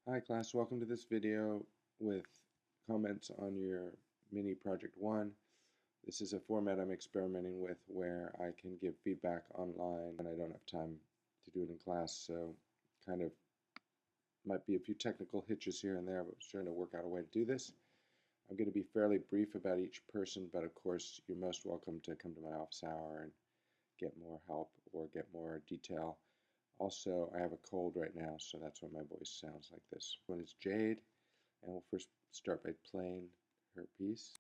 Hi class, welcome to this video with comments on your mini project 1. This is a format I'm experimenting with where I can give feedback online and I don't have time to do it in class, so kind of might be a few technical hitches here and there, but I'm trying to work out a way to do this. I'm going to be fairly brief about each person, but of course you're most welcome to come to my office hour and get more help or get more detail. Also, I have a cold right now, so that's why my voice sounds like this. One is Jade, and we'll first start by playing her piece.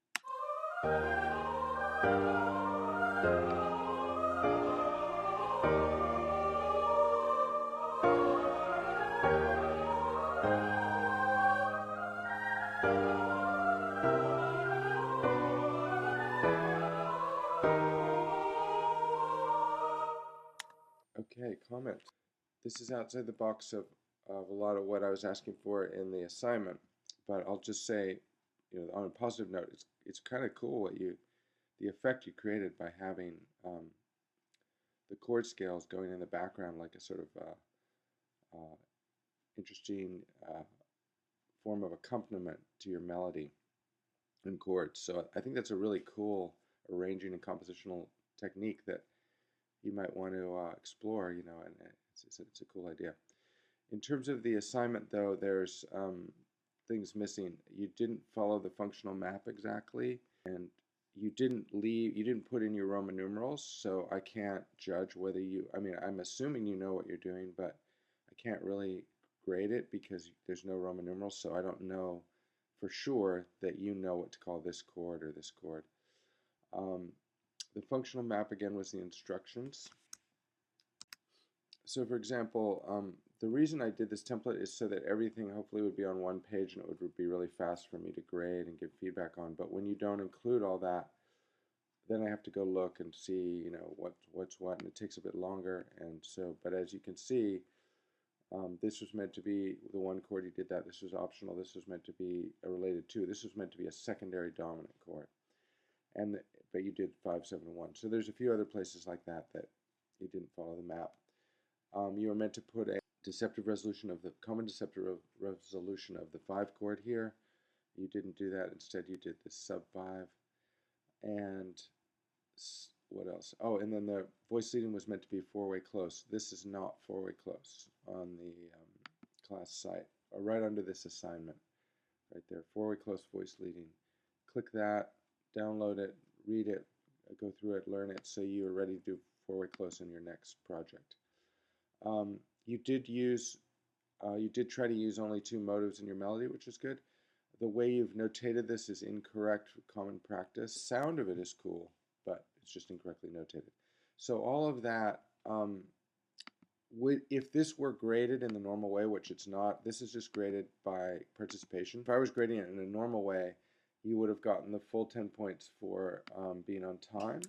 Okay, comment. This is outside the box of a lot of what I was asking for in the assignment, but I'll just say, on a positive note, it's kind of cool the effect you created by having the chord scales going in the background like a sort of interesting form of accompaniment to your melody and chords. So I think that's a really cool arranging and compositional technique that you might want to explore, and it's a cool idea. In terms of the assignment, though, there's things missing. You didn't follow the functional map exactly, and you didn't put in your Roman numerals, so I can't judge whether I'm assuming you know what you're doing, but I can't really grade it because there's no Roman numerals, so I don't know for sure that you know what to call this chord or this chord. The functional map, again, was the instructions. So for example, the reason I did this template is so that everything hopefully would be on one page and it would be really fast for me to grade and give feedback on. But when you don't include all that, then I have to go look and see, what's what, and it takes a bit longer. And so, but as you can see, this was meant to be the one chord you did that. This was optional. This was meant to be a related to. This was meant to be a secondary dominant chord. But you did 5, 7, and 1. So there's a few other places like that you didn't follow the map. You were meant to put a deceptive resolution of the common deceptive resolution of the 5 chord here. You didn't do that. Instead, you did the sub 5. And what else? Oh, and then the voice leading was meant to be 4-way close. This is not 4-way close on the class site, or right under this assignment, right there. 4-way close voice leading. Click that, download it, read it, go through it, learn it, so you are ready to do 4-way close in your next project. You did try to use only 2 motives in your melody, which is good. The way you've notated this is incorrect for common practice. The sound of it is cool, but it's just incorrectly notated. So all of that, if this were graded in the normal way, which it's not, this is just graded by participation. If I was grading it in a normal way, you would have gotten the full 10 points for being on time.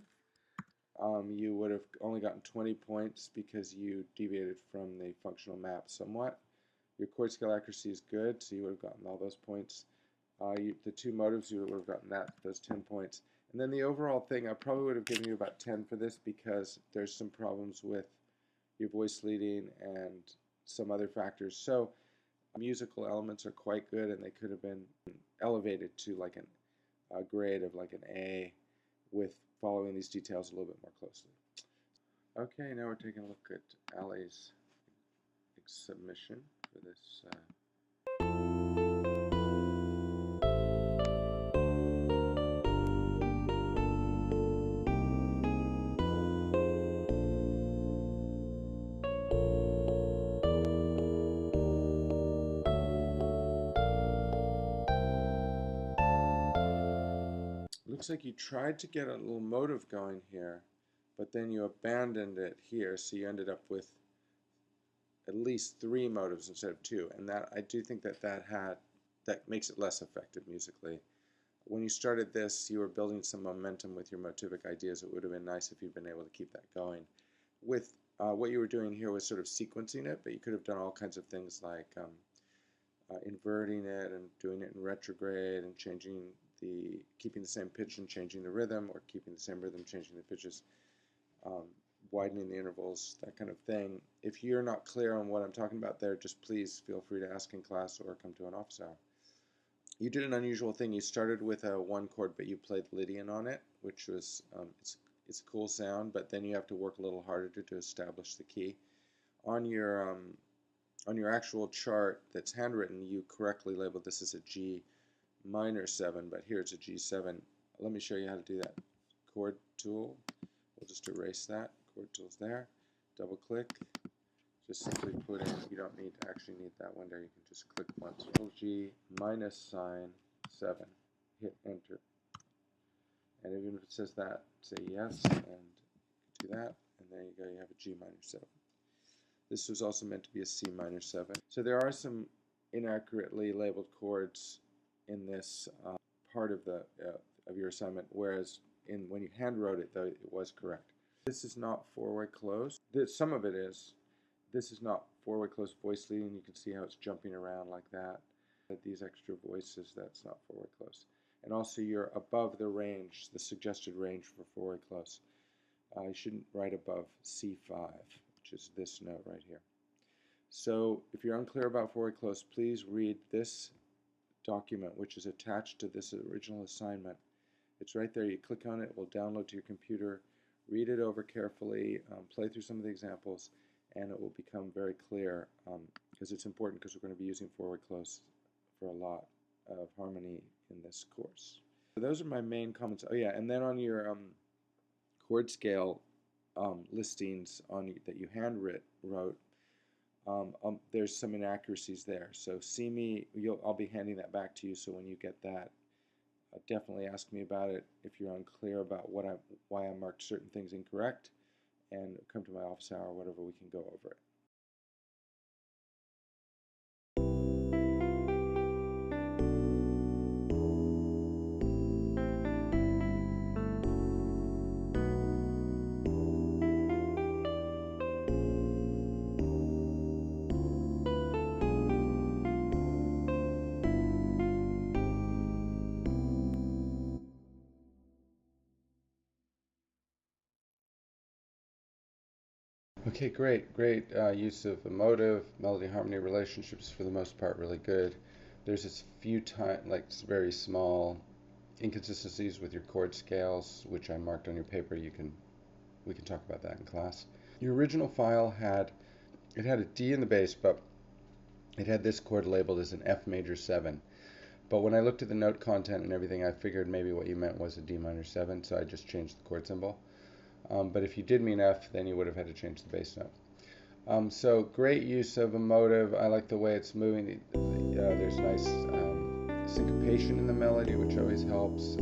You would have only gotten 20 points because you deviated from the functional map somewhat. Your chord scale accuracy is good, so you would have gotten all those points. The 2 motives, you would have gotten those 10 points. And then the overall thing, I probably would have given you about 10 for this because there's some problems with your voice leading and some other factors. So musical elements are quite good, and they could have been elevated to like a grade of like an A with following these details a little bit more closely. Okay, now we're taking a look at Allie's submission for this. Looks like you tried to get a little motive going here, but then you abandoned it here, so you ended up with at least 3 motives instead of 2, and that I do think that makes it less effective musically. When you started this, you were building some momentum with your motivic ideas. It would have been nice if you'd been able to keep that going. With what you were doing here was sort of sequencing it, but you could have done all kinds of things like inverting it and doing it in retrograde and keeping the same pitch and changing the rhythm, or keeping the same rhythm, changing the pitches. widening the intervals, that kind of thing. If you're not clear on what I'm talking about there, just please feel free to ask in class or come to an office hour. You did an unusual thing. You started with a 1 chord, but you played Lydian on it, which was it's a cool sound, but then you have to work a little harder to establish the key. On your actual chart that's handwritten, you correctly labeled this as a G minor 7, but here it's a G7. Let me show you how to do that. Chord tool. We'll just erase that. Chord tool's there. Double click. Just simply put in, you don't actually need that window, you can just click once. G minus sign 7. Hit enter. And even if it says that, say yes, and do that, and there you go, you have a G minor 7. This was also meant to be a C minor 7. So there are some inaccurately labeled chords in this part of your assignment, whereas when you hand wrote it, though, it was correct. This is not 4-way closed. Some of it is. This is not 4-way closed voice leading. You can see how it's jumping around like that. These extra voices, that's not 4-way close. And also you're above the range, the suggested range for 4-way close. You shouldn't write above C5, which is this note right here. So if you're unclear about 4-way close, please read this document, which is attached to this original assignment. It's right there. You click on it, it will download to your computer. Read it over carefully, play through some of the examples, and it will become very clear, because it's important, because we're going to be using 4-way close for a lot of harmony in this course. So those are my main comments. Oh yeah, and then on your chord scale listings that you wrote, there's some inaccuracies there. So I'll be handing that back to you, so when you get that, definitely ask me about it if you're unclear about why I marked certain things incorrect, and come to my office hour or whatever, we can go over it. Okay, great use of emotive, melody-harmony relationships for the most part, really good. There's this few very small inconsistencies with your chord scales, which I marked on your paper. We can talk about that in class. Your original file had a D in the bass, but it had this chord labeled as an F major 7. But when I looked at the note content and everything, I figured maybe what you meant was a D minor 7, so I just changed the chord symbol. But if you did mean F, then you would have had to change the bass note. So great use of emotive. I like the way it's moving. There's nice syncopation in the melody, which always helps.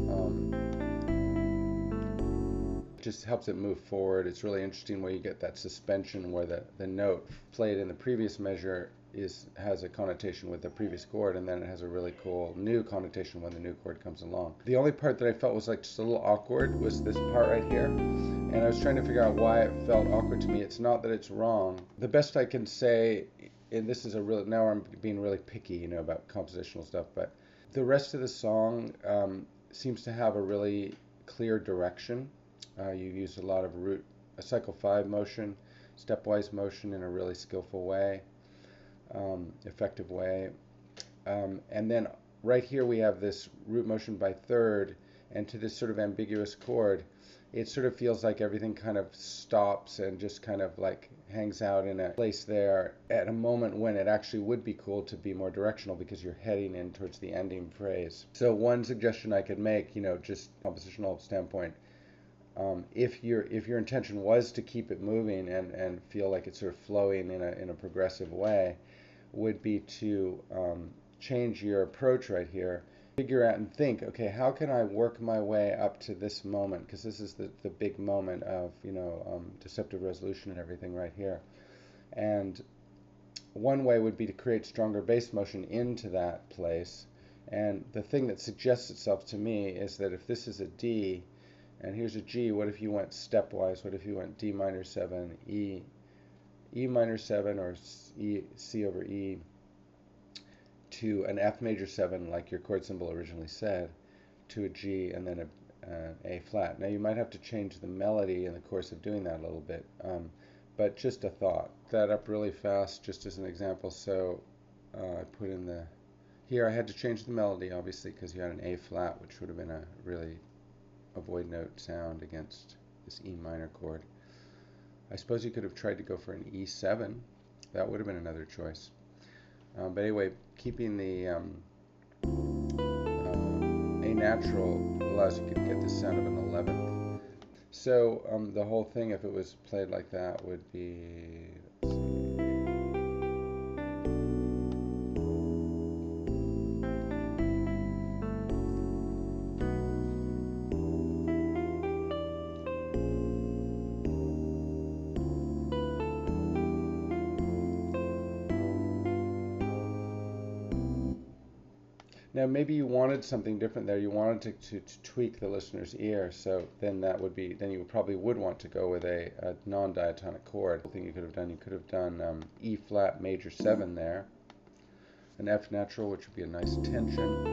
Just helps it move forward. It's really interesting where you get that suspension where the note played in the previous measure has a connotation with the previous chord, and then it has a really cool new connotation when the new chord comes along. The only part that I felt was like just a little awkward was this part right here, and I was trying to figure out why it felt awkward to me. It's not that it's wrong. The best I can say, and this is now I'm being really picky, about compositional stuff, but the rest of the song seems to have a really clear direction. You use a lot of a cycle 5 motion, stepwise motion in a really skillful way. Effective way. And then right here we have this root motion by third, and to this sort of ambiguous chord, it sort of feels like everything kind of stops and just kind of like hangs out in a place there at a moment when it actually would be cool to be more directional, because you're heading in towards the ending phrase. So one suggestion I could make, just compositional standpoint, if your intention was to keep it moving and feel like it's sort of flowing in a progressive way, would be to change your approach right here. Figure out and think, okay, how can I work my way up to this moment? Because this is the big moment of deceptive resolution and everything right here. And one way would be to create stronger bass motion into that place. And the thing that suggests itself to me is that if this is a D, and here's a G, what if you went stepwise? What if you went D minor 7, E minor 7, or C over E, to an F major 7, like your chord symbol originally said, to a G, and then A flat. Now you might have to change the melody in the course of doing that a little bit, but just a thought. That up really fast, just as an example. So I put in the here I had to change the melody, obviously, because you had an A flat, which would have been a really avoid note sound against this E minor chord. I suppose you could have tried to go for an E7. That would have been another choice. But anyway, keeping the A natural allows you to get the sound of an 11th. So the whole thing, if it was played like that, would be, let's see. Now maybe you wanted something different there. You wanted to tweak the listener's ear, so then that would be, then you probably would want to go with a non-diatonic chord. The thing you could have done E flat major 7 there, an F natural, which would be a nice tension.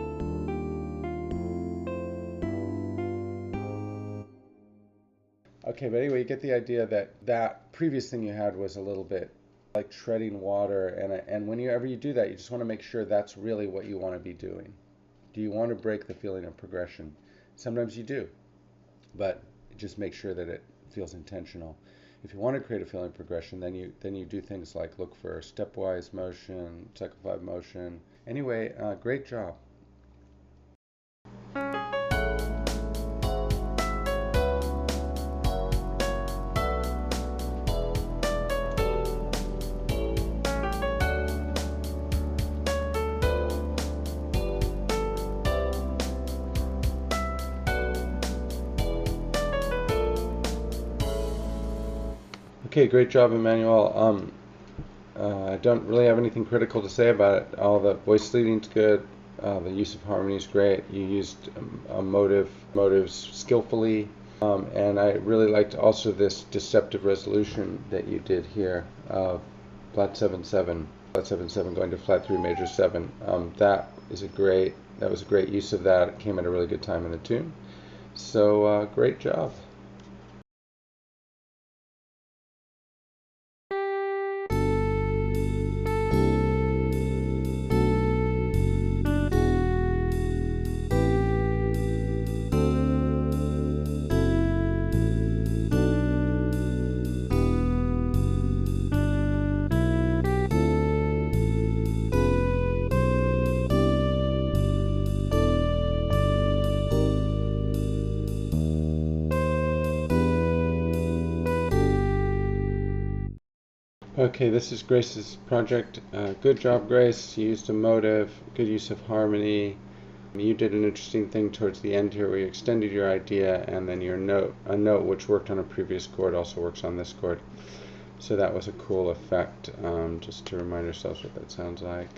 Okay, but anyway, you get the idea that that previous thing you had was a little bit like treading water, and whenever you do that, you just want to make sure that's really what you want to be doing. Do you want to break the feeling of progression? Sometimes you do, but just make sure that it feels intentional. If you want to create a feeling of progression, then you do things like look for stepwise motion, cycle 5 motion. Anyway, great job. Okay, great job, Emmanuel. I don't really have anything critical to say about it. All the voice leading's good. The use of harmony is great. You used motives skillfully, and I really liked also this deceptive resolution that you did here of flat 7/7, flat 7/7 going to flat 3 major 7. That was a great use of that. It came at a really good time in the tune. So great job. Okay, this is Grace's project. Good job, Grace. You used a motive, good use of harmony. You did an interesting thing towards the end here where you extended your idea, and then a note which worked on a previous chord also works on this chord. So that was a cool effect, just to remind ourselves what that sounds like.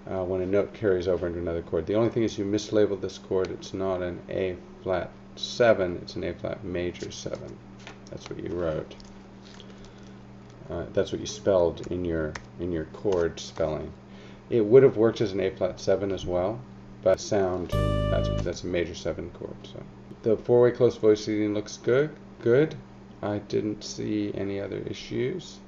When a note carries over into another chord. The only thing is you mislabeled this chord. It's not an A flat 7, it's an A flat major 7. That's what you wrote. That's what you spelled in your chord spelling. It would have worked as an A flat 7 as well, but sound, that's a major 7 chord. So the 4-way close voice leading looks good. I didn't see any other issues.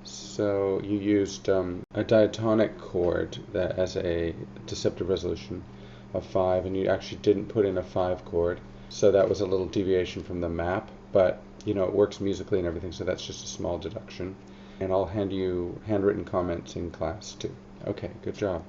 So you used a diatonic chord that as a deceptive resolution of 5, and you actually didn't put in a 5 chord. So that was a little deviation from the map, but you know, it works musically and everything, so that's just a small deduction. And I'll hand you handwritten comments in class too. Okay, good job.